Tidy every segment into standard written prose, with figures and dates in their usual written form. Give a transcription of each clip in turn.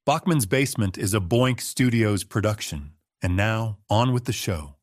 Bachman's Basement is a Boink Studios production. And now, on with the show.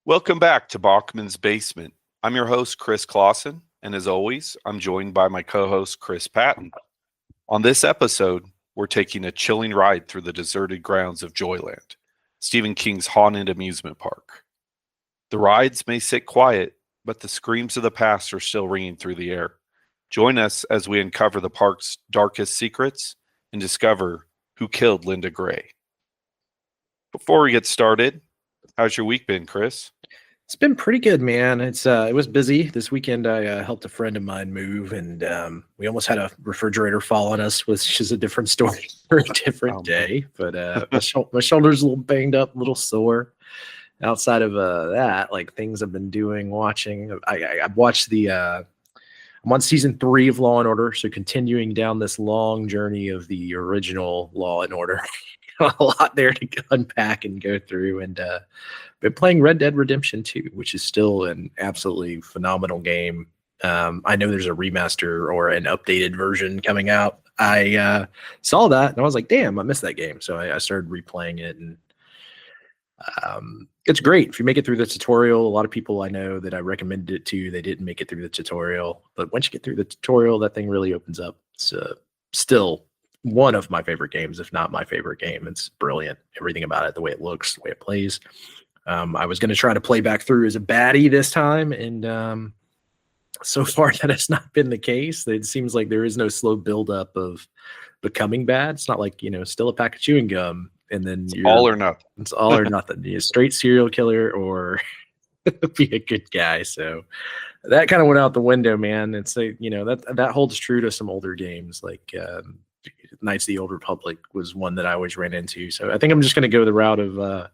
Welcome back to Bachman's Basement. I'm your host, Chris Clawson, and as always, I'm joined by my co-host, Chris Patton. On this episode, we're taking a chilling ride through the deserted grounds of Joyland, Stephen King's haunted amusement park. The rides may sit quiet, but the screams of the past are still ringing through the air. Join us as we uncover the park's darkest secrets and discover who killed Linda Gray. Before we get started, how's your week been, Chris? It's been pretty good, man. It was busy this weekend. I helped a friend of mine move, and we almost had a refrigerator fall on us, which is a different story for a different day. But my shoulder's a little banged up, a little sore. Outside of that, like things I've been watching. I've watched I'm on season 3 of Law and Order, so continuing down this long journey of the original Law and Order. A lot there to unpack and go through, and been playing Red Dead Redemption 2, which is still an absolutely phenomenal game. I know there's a remaster or an updated version coming out. I saw that and I was like, damn, I missed that game. So I started replaying it, and it's great if you make it through the tutorial. A lot of people I know that I recommended it to, they didn't make it through the tutorial, but once you get through the tutorial, that thing really opens up. It's still one of my favorite games, if not my favorite game. It's brilliant. Everything about it, the way it looks, the way it plays. I was going to try to play back through as a baddie this time, and so far that has not been the case. It seems like there is no slow buildup of becoming bad. It's not like, still a pack of chewing gum, and then it's all or nothing. It's all or nothing. You're a straight serial killer or be a good guy. So that kind of went out the window, man. It's that holds true to some older games like Knights of the Old Republic was one that I always ran into. So I think I'm just going to go the route of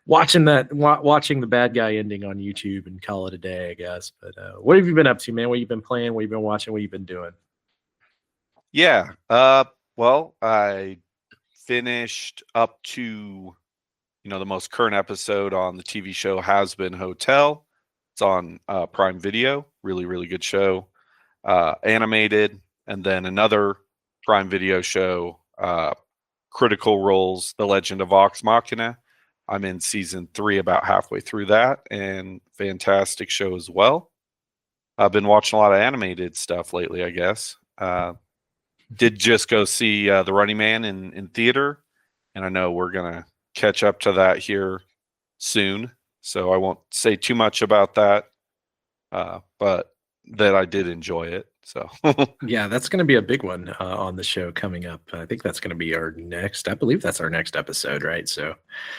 watching the bad guy ending on YouTube and call it a day, I guess. But what have you been up to, man? What you been playing? What you been watching? What you been doing? Yeah. Well, I finished up to, the most current episode on the TV show Has Been Hotel. It's on Prime Video. Really, really good show. Animated. And then another Prime Video show, Critical Role's The Legend of Vox Machina. I'm in season 3, about halfway through that, and fantastic show as well. I've been watching a lot of animated stuff lately, I guess. Did just go see The Running Man in theater, and I know we're going to catch up to that here soon, so I won't say too much about that, but that I did enjoy it. So yeah, that's going to be a big one on the show coming up. I think that's going to be I believe that's our next episode, right? So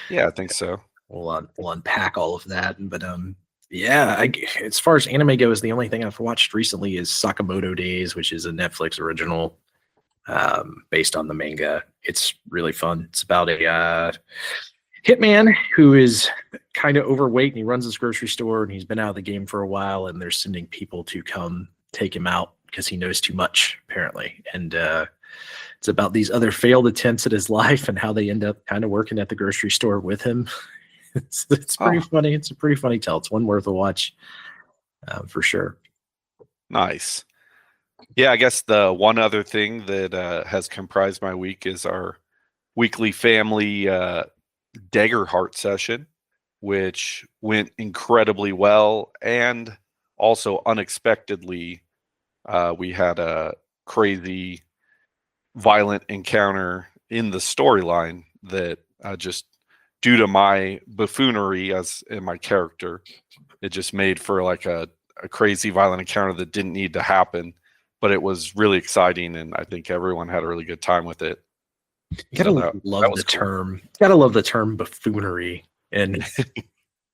yeah, I think so. We'll unpack all of that. But yeah, as far as anime goes, the only thing I've watched recently is Sakamoto Days, which is a Netflix original based on the manga. It's really fun. It's about a hitman who is kind of overweight, and he runs this grocery store, and he's been out of the game for a while, and they're sending people to come take him out because he knows too much, apparently. And it's about these other failed attempts at his life and how they end up kind of working at the grocery store with him. It's pretty funny. It's a pretty funny tell. It's one worth a watch for sure. Nice. Yeah, I guess the one other thing that has comprised my week is our weekly family Dagger Heart session, which went incredibly well, and also unexpectedly we had a crazy violent encounter in the storyline that just due to my buffoonery as in my character, it just made for like a crazy violent encounter that didn't need to happen, but it was really exciting, and I think everyone had a really good time with it. You gotta love the term. You gotta love the term buffoonery. And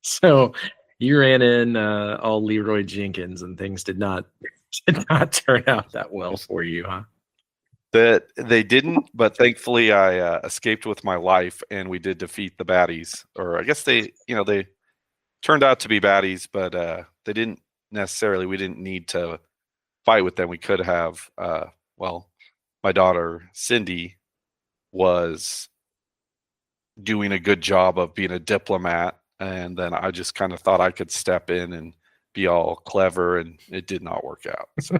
so you ran in all Leroy Jenkins, and things did not Did not turn out that well for you, huh? That they didn't, but thankfully I escaped with my life, and we did defeat the baddies. Or I guess they turned out to be baddies, but they didn't necessarily. We didn't need to fight with them. We could have. Well, my daughter Cindy was doing a good job of being a diplomat, and then I just kind of thought I could step in and be all clever, and it did not work out. So.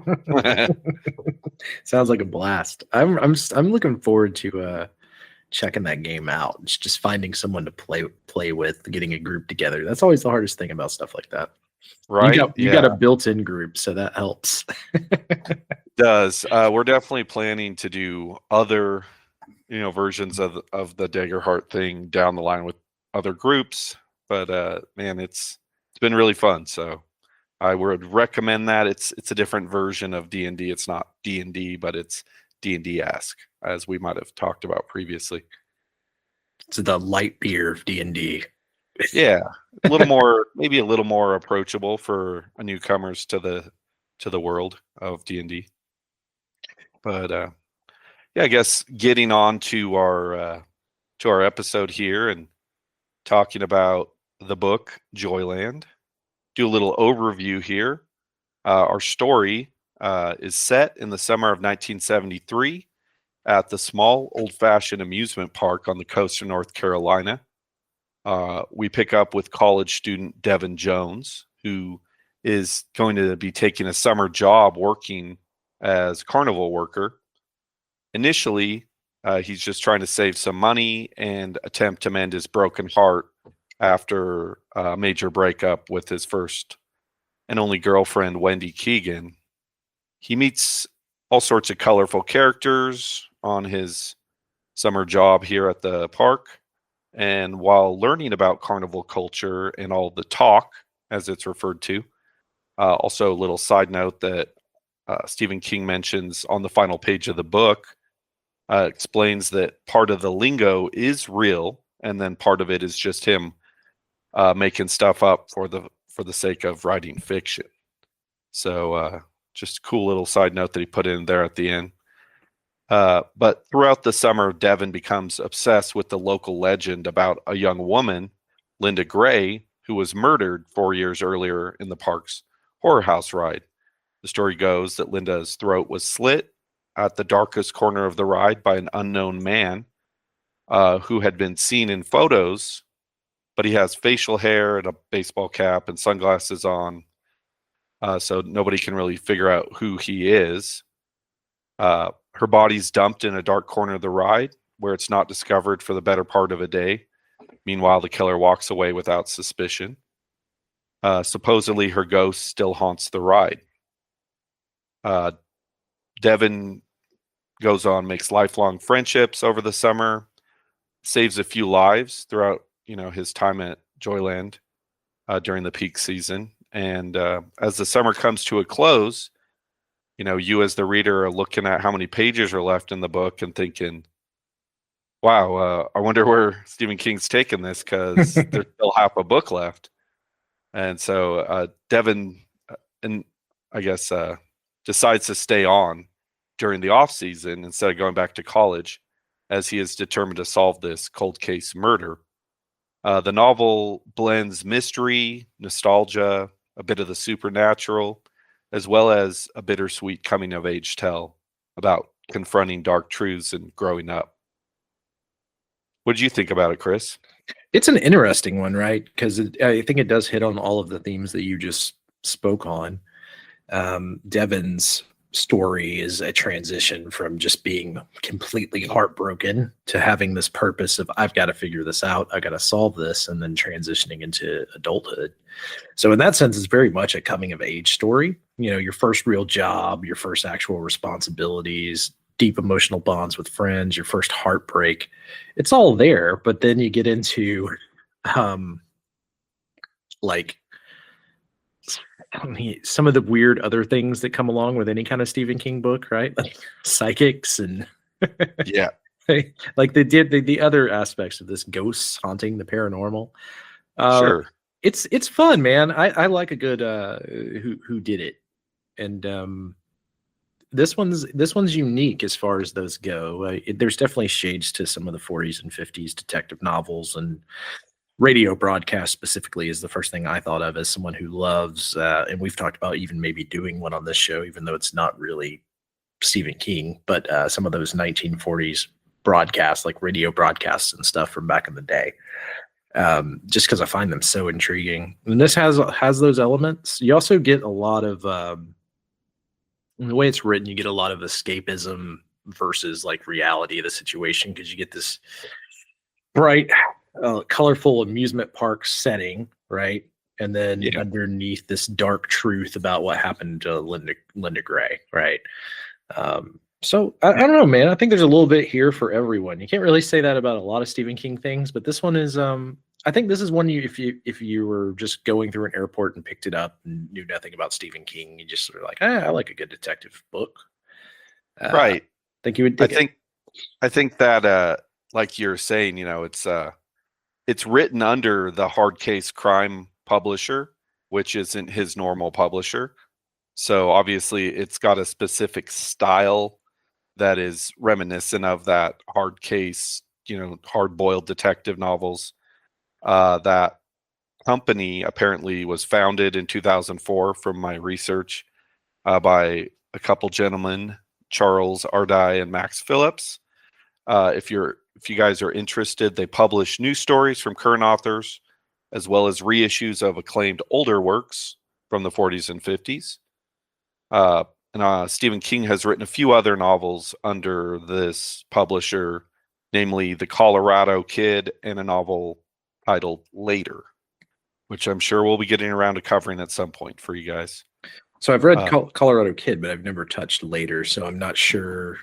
Sounds like a blast. I'm looking forward to checking that game out. It's just finding someone to play with, getting a group together. That's always the hardest thing about stuff like that. Right? You got a built-in group, so that helps. It does. We're definitely planning to do other versions of the Daggerheart thing down the line with other groups, but man, it's been really fun. So I would recommend that. It's a different version of D&D. It's not D&D, but it's D&D-esque, as we might have talked about previously. It's the light beer of D&D. Yeah, a little more, maybe a little more approachable for newcomers to the world of D&D. But yeah, I guess getting on to our episode here and talking about the book Joyland. Do a little overview here. Our story is set in the summer of 1973 at the small old-fashioned amusement park on the coast of North Carolina. We pick up with college student Devin Jones, who is going to be taking a summer job working as a carnival worker. Initially, he's just trying to save some money and attempt to mend his broken heart after a major breakup with his first and only girlfriend, Wendy Keegan. He meets all sorts of colorful characters on his summer job here at the park. And while learning about carnival culture and all the talk, as it's referred to, also a little side note that Stephen King mentions on the final page of the book, explains that part of the lingo is real, and then part of it is just him making stuff up for the sake of writing fiction. So just a cool little side note that he put in there at the end. But throughout the summer, Devin becomes obsessed with the local legend about a young woman, Linda Gray, who was murdered 4 years earlier in the park's horror house ride. The story goes that Linda's throat was slit at the darkest corner of the ride by an unknown man who had been seen in photos, but he has facial hair and a baseball cap and sunglasses on, so nobody can really figure out who he is. Her body's dumped in a dark corner of the ride where it's not discovered for the better part of a day. Meanwhile, the killer walks away without suspicion. Supposedly, her ghost still haunts the ride. Devin goes on, makes lifelong friendships over the summer, saves a few lives throughout his time at Joyland during the peak season. And as the summer comes to a close, you as the reader are looking at how many pages are left in the book and thinking, wow, I wonder where Stephen King's taking this, because there's still half a book left. And so Devin, and I guess, decides to stay on during the off season instead of going back to college, as he is determined to solve this cold case murder. The novel blends mystery, nostalgia, a bit of the supernatural, as well as a bittersweet coming-of-age tale about confronting dark truths and growing up. What did you think about it, Chris? It's an interesting one, right? Because I think it does hit on all of the themes that you just spoke on. Devin's story is a transition from just being completely heartbroken to having this purpose of, I've got to figure this out, I've got to solve this, and then transitioning into adulthood. So in that sense, it's very much a coming of age story. Your first real job, your first actual responsibilities, deep emotional bonds with friends, your first heartbreak. It's all there, but then you get into some of the weird other things that come along with any kind of Stephen King book, right? Like psychics and yeah, like they did the other aspects of this, ghosts haunting, the paranormal. Sure. It's fun, man. I like a good who did it And this one's unique as far as those go. There's definitely shades to some of the 40s and 50s detective novels, and radio broadcast specifically is the first thing I thought of as someone who loves, and we've talked about even maybe doing one on this show, even though it's not really Stephen King, but some of those 1940s broadcasts, like radio broadcasts and stuff from back in the day. Just because I find them so intriguing. And this has those elements. You also get a lot of the way it's written, you get a lot of escapism versus like reality of the situation, because you get this bright, colorful amusement park setting, right? And then underneath this dark truth about what happened to Linda Gray, right? So I don't know, man. I think there's a little bit here for everyone. You can't really say that about a lot of Stephen King things, but this one is. I think this is one if you were just going through an airport and picked it up and knew nothing about Stephen King, you just sort of like, I like a good detective book. Right. I think you would. I think that like you're saying, it's written under the hard case crime publisher, which isn't his normal publisher. So obviously it's got a specific style that is reminiscent of that hard case, hard boiled detective novels. That company apparently was founded in 2004 from my research by a couple gentlemen, Charles Ardai and Max Phillips. If you guys are interested, they publish news stories from current authors, as well as reissues of acclaimed older works from the 40s and 50s. And Stephen King has written a few other novels under this publisher, namely The Colorado Kid and a novel titled Later, which I'm sure we'll be getting around to covering at some point for you guys. So I've read Colorado Kid, but I've never touched Later, so I'm not sure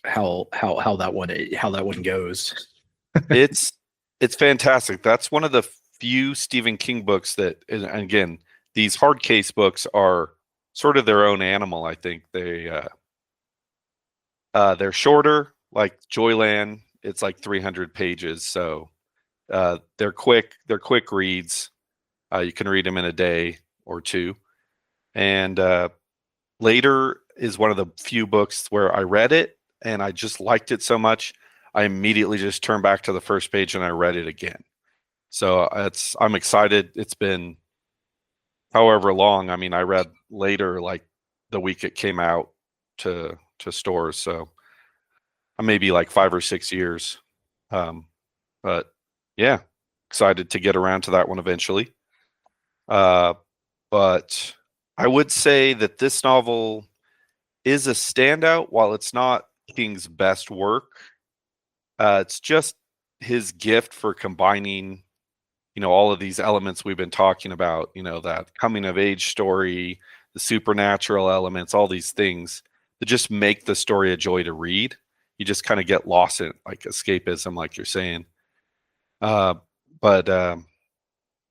how that one goes. It's fantastic. That's one of the few Stephen King books that, and again, these hard case books are sort of their own animal. I think they're shorter, like Joyland. It's like 300 pages, so they're quick reads. You can read them in a day or two. And Later is one of the few books where I read it and I just liked it so much, I immediately just turned back to the first page and I read it again. So I'm excited. It's been however long. I mean, I read Later like the week it came out to stores. So maybe like 5 or 6 years. But yeah, excited to get around to that one eventually. But I would say that this novel is a standout. While it's not King's best work, it's just his gift for combining, all of these elements we've been talking about, that coming of age story, the supernatural elements, all these things that just make the story a joy to read. You just kind of get lost in like escapism, like you're saying. But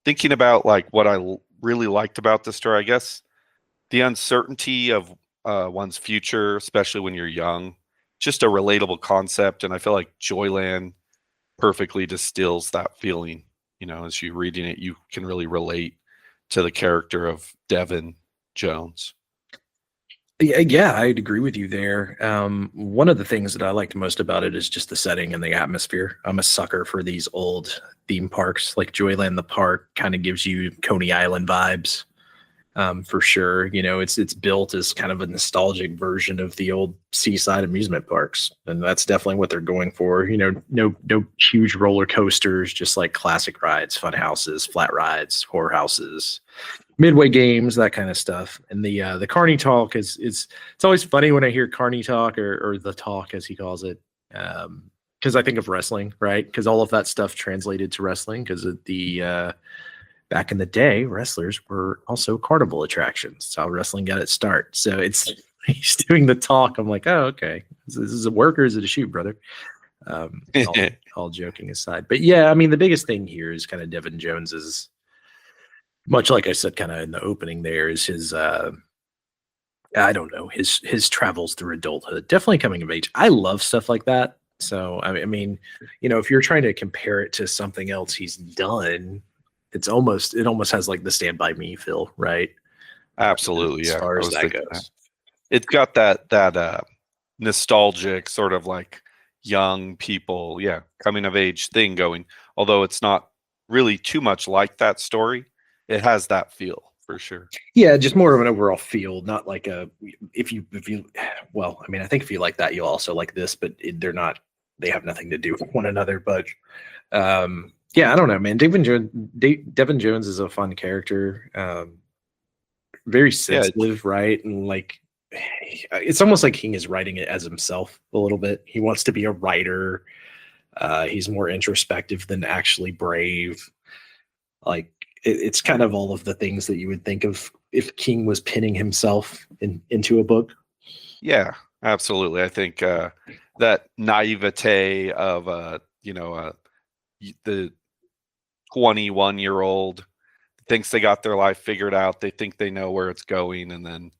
thinking about like what I really liked about the story, I guess the uncertainty of one's future, especially when you're young, just a relatable concept. And I feel like Joyland perfectly distills that feeling. As you're reading it, you can really relate to the character of Devin Jones. Yeah, I'd agree with you there. One of the things that I liked most about it is just the setting and the atmosphere. I'm a sucker for these old theme parks, like Joyland the Park kind of gives you Coney Island vibes, for sure. It's built as kind of a nostalgic version of the old seaside amusement parks, and that's definitely what they're going for. No huge roller coasters, just like classic rides, fun houses, flat rides, horror houses, midway games, that kind of stuff. And the Carney talk is it's always funny when I hear Carney talk or the talk as he calls it, because I think of wrestling, right? Because all of that stuff translated to wrestling, because the back in the day, wrestlers were also carnival attractions. That's how wrestling got its start. So he's doing the talk. I'm like, oh, okay. This is a work or is it a shoot, brother? All joking aside. But yeah, I mean, the biggest thing here is kind of Devin Jones's, much like I said kind of in the opening there, is his I don't know, his travels through adulthood, definitely coming of age. I love stuff like that. So I mean, if you're trying to compare it to something else he's done, it almost has like the Stand By Me feel, right? Absolutely, as yeah. far I as was that thinking goes. that. It's got that nostalgic sort of like young people, coming of age thing going. Although it's not really too much like that story, it has that feel for sure. Yeah, just more of an overall feel, not like if you well, I mean, I think if you like that, you'll also like this, but they have nothing to do with one another. But yeah, I don't know, man. Devin Jones is a fun character. Very Yeah, sensitive, right? And like, it's almost like King is writing it as himself a little bit. He wants to be a writer. He's more introspective than actually brave. Like, it's kind of all of the things that you would think of if King was pinning himself into a book. yeah, absolutely. I think that naivete of the 21-year-old thinks they got their life figured out. They think they know where it's going, and then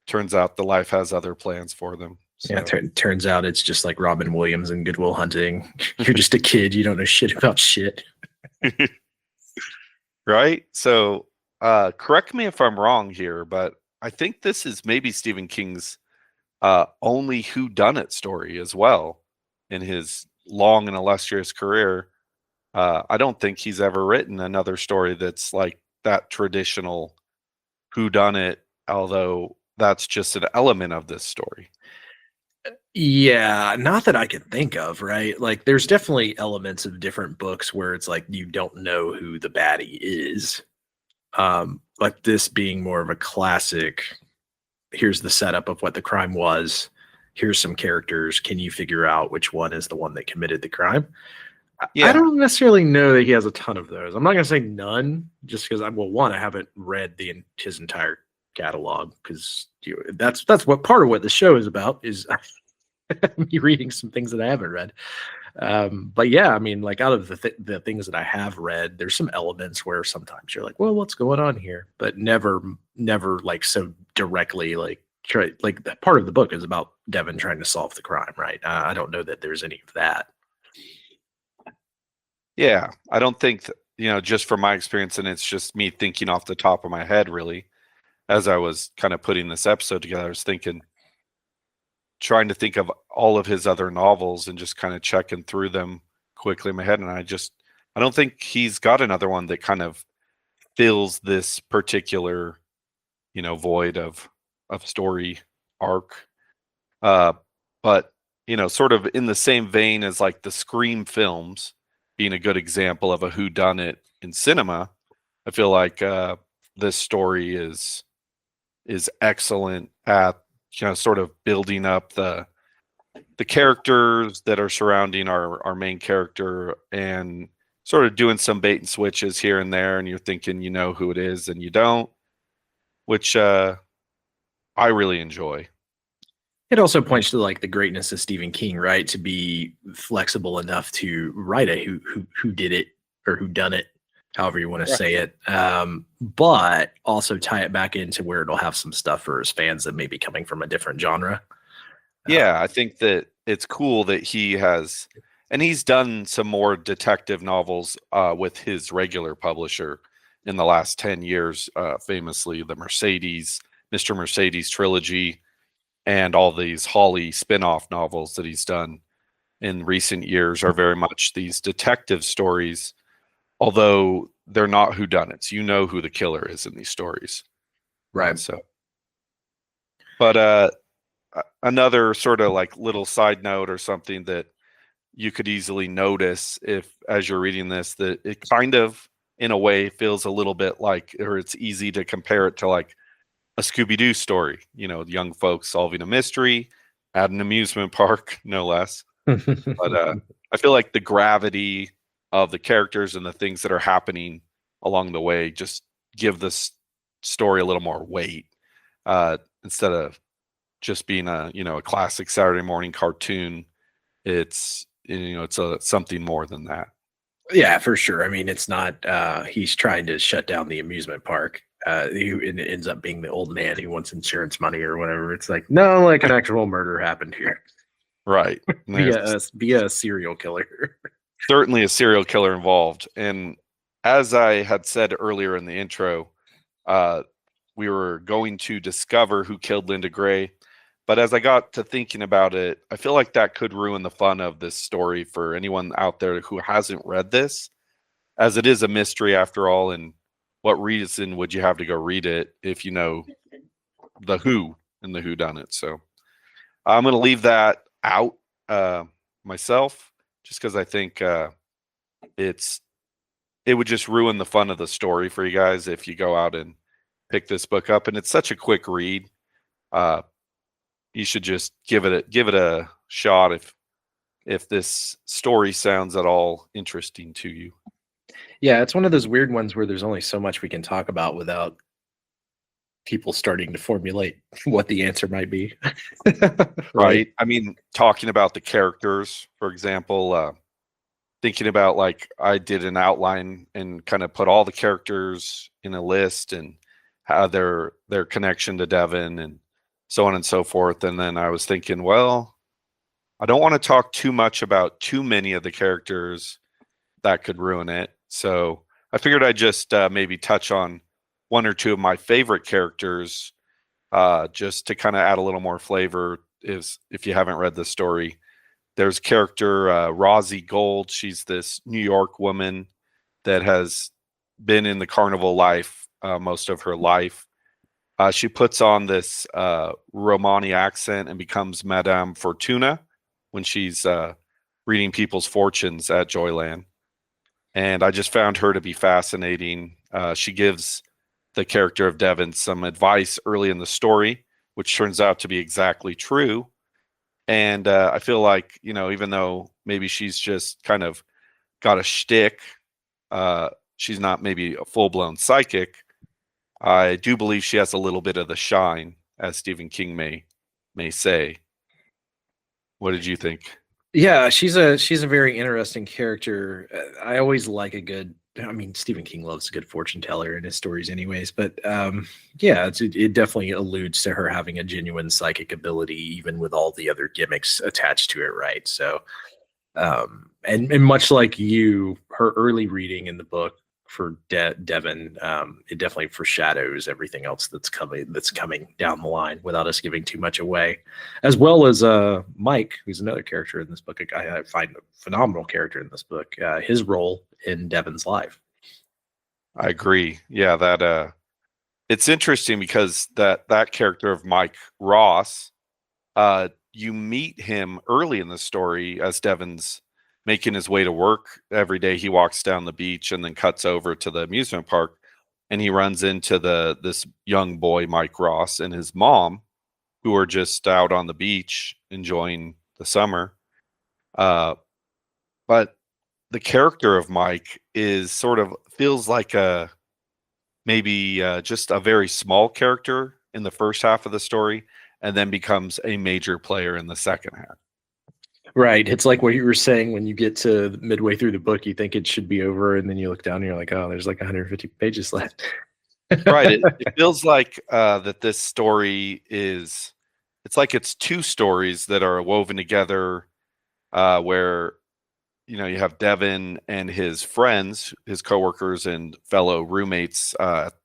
turns out the life has other plans for them. So. Yeah, turns out it's just like Robin Williams in Good Will Hunting. You're just a kid. You don't know shit about shit. Right? So correct me if I'm wrong here, but I think this is maybe Stephen King's only whodunit story as well in his long and illustrious career. I don't think he's ever written another story that's like that traditional whodunit, although that's just an element of this story. Yeah, not that I can think of, right? Like, there's definitely elements of different books where it's like you don't know who the baddie is. But this being more of a classic, here's the setup of what the crime was. Here's some characters. Can you figure out which one is the one that committed the crime? Yeah. I don't necessarily know that he has a ton of those. I'm not going to say none, just because I haven't read his entire catalog, because that's what part of what the show is about, is me reading some things that I haven't read. But yeah, I mean, like, out of the things that I have read, there's some elements where sometimes you're like, well, what's going on here? But never like so directly, like part of the book is about Devin trying to solve the crime, right? I don't know that there's any of that. Yeah, I don't think, just from my experience, and it's just me thinking off the top of my head, really, as I was kind of putting this episode together, I was trying to think of all of his other novels and just kind of checking through them quickly in my head. And I don't think he's got another one that kind of fills this particular, void of story arc. But, sort of in the same vein as like the Scream films being a good example of a whodunit in cinema, I feel like this story is excellent at sort of building up the characters that are surrounding our main character, and sort of doing some bait and switches here and there, and you're thinking you know who it is and you don't, which I really enjoy. It also points to like the greatness of Stephen King, right? To be flexible enough to write a who did it, or who done it, however you want to say it, but also tie it back into where it'll have some stuff for his fans that may be coming from a different genre. Yeah, I think that it's cool that he's done some more detective novels with his regular publisher in the last 10 years, famously the Mr. Mercedes trilogy, and all these Hawley spin-off novels that he's done in recent years are very much these detective stories, although they're not whodunits. You know who the killer is in these stories. Right. So, but another sort of like little side note or something that you could easily notice if, as you're reading this, that it kind of, in a way, feels a little bit like, or it's easy to compare it to like a Scooby-Doo story, young folks solving a mystery at an amusement park, no less. But I feel like the gravity of the characters and the things that are happening along the way just give this story a little more weight, instead of just being a classic Saturday morning cartoon. It's something more than that. Yeah, for sure. I mean, it's not he's trying to shut down the amusement park. It ends up being the old man who wants insurance money or whatever. It's like, no, like an actual murder happened here. Right. Via a serial killer. Certainly a serial killer involved. And as I had said earlier in the intro, we were going to discover who killed Linda Gray. But as I got to thinking about it, I feel like that could ruin the fun of this story for anyone out there who hasn't read this, as it is a mystery after all. And what reason would you have to go read it if you know the who and the whodunit? So I'm going to leave that out myself, just because I think it would just ruin the fun of the story for you guys if you go out and pick this book up. And it's such a quick read. You should just give it a shot if this story sounds at all interesting to you. Yeah, it's one of those weird ones where there's only so much we can talk about without people starting to formulate what the answer might be. Right. I mean, talking about the characters, for example, thinking about, like, I did an outline and kind of put all the characters in a list and how their connection to Devin and so on and so forth. And then I was thinking, well, I don't want to talk too much about too many of the characters. That could ruin it. So I figured I'd just maybe touch on one or two of my favorite characters, just to kind of add a little more flavor. Is if you haven't read the story, there's character Rosie Gold. She's this New York woman that has been in the carnival life most of her life. She puts on this Romani accent and becomes Madame Fortuna when she's reading people's fortunes at Joyland. And I just found her to be fascinating. She gives the character of Devin some advice early in the story, which turns out to be exactly true. And I feel like, even though maybe she's just kind of got a shtick, she's not maybe a full-blown psychic. I do believe she has a little bit of the shine, as Stephen King may say. What did you think? Yeah, she's a very interesting character. I always like Stephen King loves a good fortune teller in his stories anyways, but yeah, it definitely alludes to her having a genuine psychic ability, even with all the other gimmicks attached to it, right? So, and much like you, her early reading in the book for Devin, it definitely foreshadows everything else that's coming down the line without us giving too much away, as well as Mike, who's another character in this book. I find a phenomenal character in this book. His role in Devin's life. I agree. Yeah, that it's interesting because that character of Mike Ross, you meet him early in the story as Devin's making his way to work. Every day he walks down the beach and then cuts over to the amusement park, and he runs into this young boy, Mike Ross, and his mom, who are just out on the beach enjoying the summer. But the character of Mike feels like maybe just a very small character in the first half of the story, and then becomes a major player in the second half. Right. It's like what you were saying, when you get to midway through the book, you think it should be over, and then you look down and you're like, oh, there's like 150 pages left. Right. It feels like that this story it's like it's two stories that are woven together, where you have Devin and his friends, his coworkers and fellow roommates,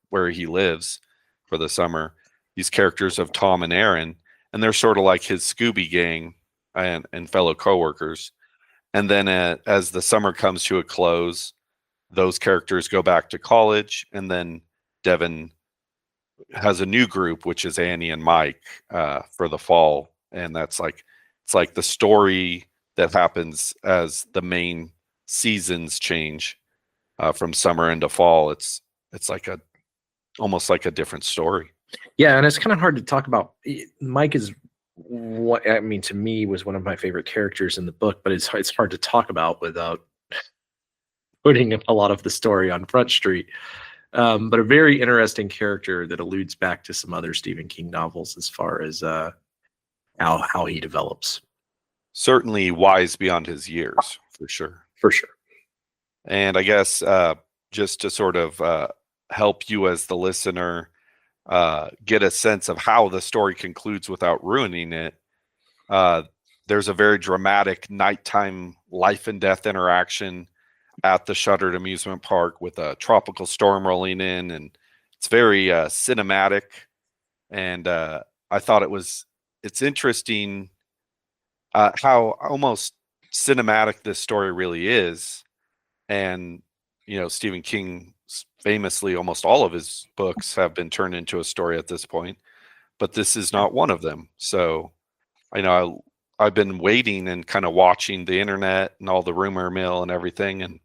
where he lives for the summer. These characters of Tom and Aaron, and they're sort of like his Scooby gang and fellow coworkers. And then as the summer comes to a close, those characters go back to college, and then Devin has a new group, which is Annie and Mike, for the fall. And it's like the story that happens as the main seasons change from summer into fall. It's like almost like a different story. Yeah, and it's kind of hard to talk about. Mike is to me, was one of my favorite characters in the book, but it's hard to talk about without putting a lot of the story on Front Street. But a very interesting character that alludes back to some other Stephen King novels as far as how he develops. Certainly wise beyond his years, for sure. For sure. And I guess just to sort of help you as the listener get a sense of how the story concludes without ruining it, there's a very dramatic nighttime life and death interaction at the shuttered amusement park with a tropical storm rolling in and It's very cinematic, and I thought it's interesting how almost cinematic this story really is. And Stephen King famously, almost all of his books have been turned into a story at this point, but this is not one of them. So I've been waiting and kind of watching the internet and all the rumor mill and everything, and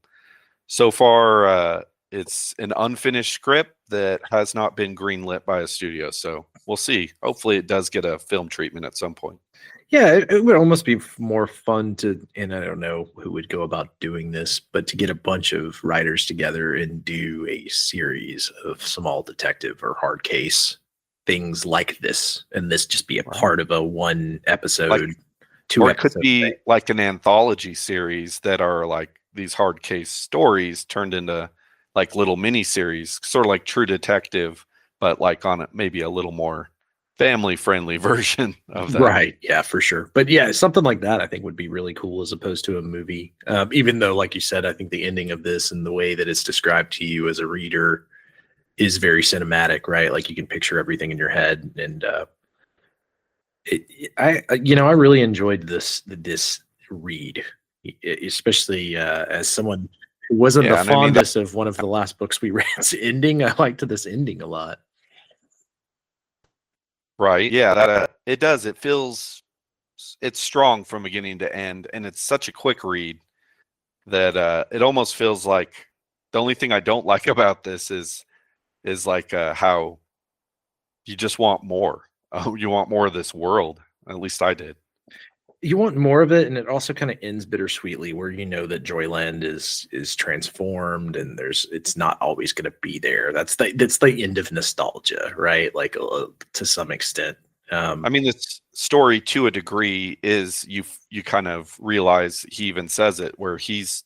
so far it's an unfinished script that has not been greenlit by a studio. So we'll see. Hopefully it does get a film treatment at some point. Yeah, it would almost be more fun to, and I don't know who would go about doing this, but to get a bunch of writers together and do a series of small detective or hard case things like this, and this just be a part of a one episode, or it could be like an anthology series that are like these hard case stories turned into like little mini series, sort of like True Detective, but like on maybe a little more family friendly version of that. Right. Yeah, for sure. But yeah, something like that I think would be really cool as opposed to a movie. Even though, like you said, I think the ending of this and the way that it's described to you as a reader is very cinematic, right? Like you can picture everything in your head. And I really enjoyed this read, especially as someone who wasn't the fondest of one of the last books we read's ending. I liked this ending a lot. Right. Yeah, that it does. It's strong from beginning to end, and it's such a quick read that it almost feels like the only thing I don't like about this is like how you just want more. You want more of this world. At least I did. You want more of it, and it also kind of ends bittersweetly, where you know that Joyland is transformed, and it's not always going to be there. That's the end of nostalgia, right? Like to some extent. I mean, this story to a degree is you kind of realize he even says it, where he's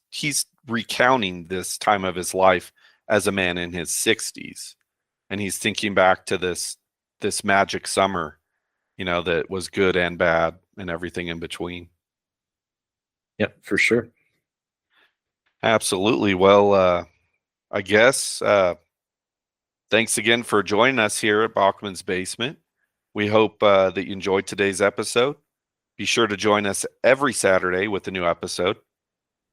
recounting this time of his life as a man in his 60s, and he's thinking back to this magic summer, that was good and bad and everything in between. Yep, for sure. Absolutely. Well, I guess thanks again for joining us here at Bachman's Basement. We hope that you enjoyed today's episode. Be sure to join us every Saturday with a new episode.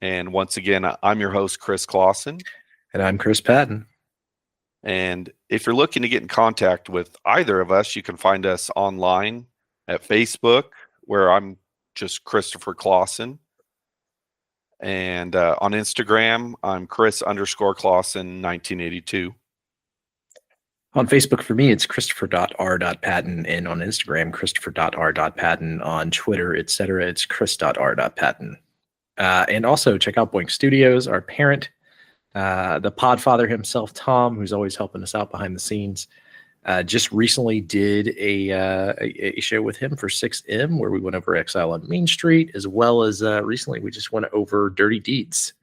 And once again, I'm your host, Chris Clawson. And I'm Chris Patton. And if you're looking to get in contact with either of us, you can find us online at Facebook, where I'm just Christopher Clawson. And on Instagram, I'm Chris_Clawson 1982. On Facebook for me, it's Christopher.R.Patton, and on Instagram, Christopher.R.Patton. On Twitter, etc., it's Chris.R.Patton. And also check out Boink Studios, our parent, the podfather himself, Tom, who's always helping us out behind the scenes. Just recently did a show with him for 6M, where we went over Exile on Main Street, as well as recently we just went over Dirty Deeds,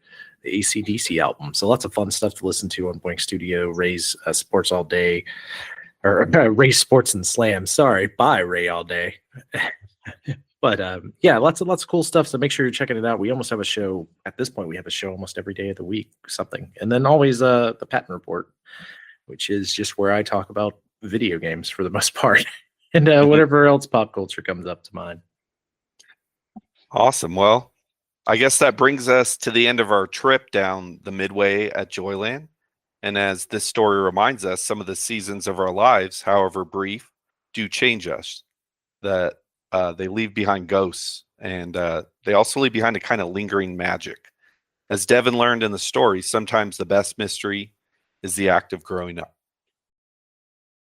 the AC/DC album. So lots of fun stuff to listen to on Boink Studio. Ray's Sports All Day, or Ray Sports and Slam. Sorry, bye Ray All Day. But yeah, lots of cool stuff. So make sure you're checking it out. We almost have a show at this point. We have a show almost every day of the week, something, and then always the Patton Report, which is just where I talk about video games for the most part, and whatever else pop culture comes up to mind. Awesome. Well, I guess that brings us to the end of our trip down the Midway at Joyland. And as this story reminds us, some of the seasons of our lives, however brief, do change us. That they leave behind ghosts, and they also leave behind a kind of lingering magic. As Devin learned in the story, sometimes the best mystery is the act of growing up.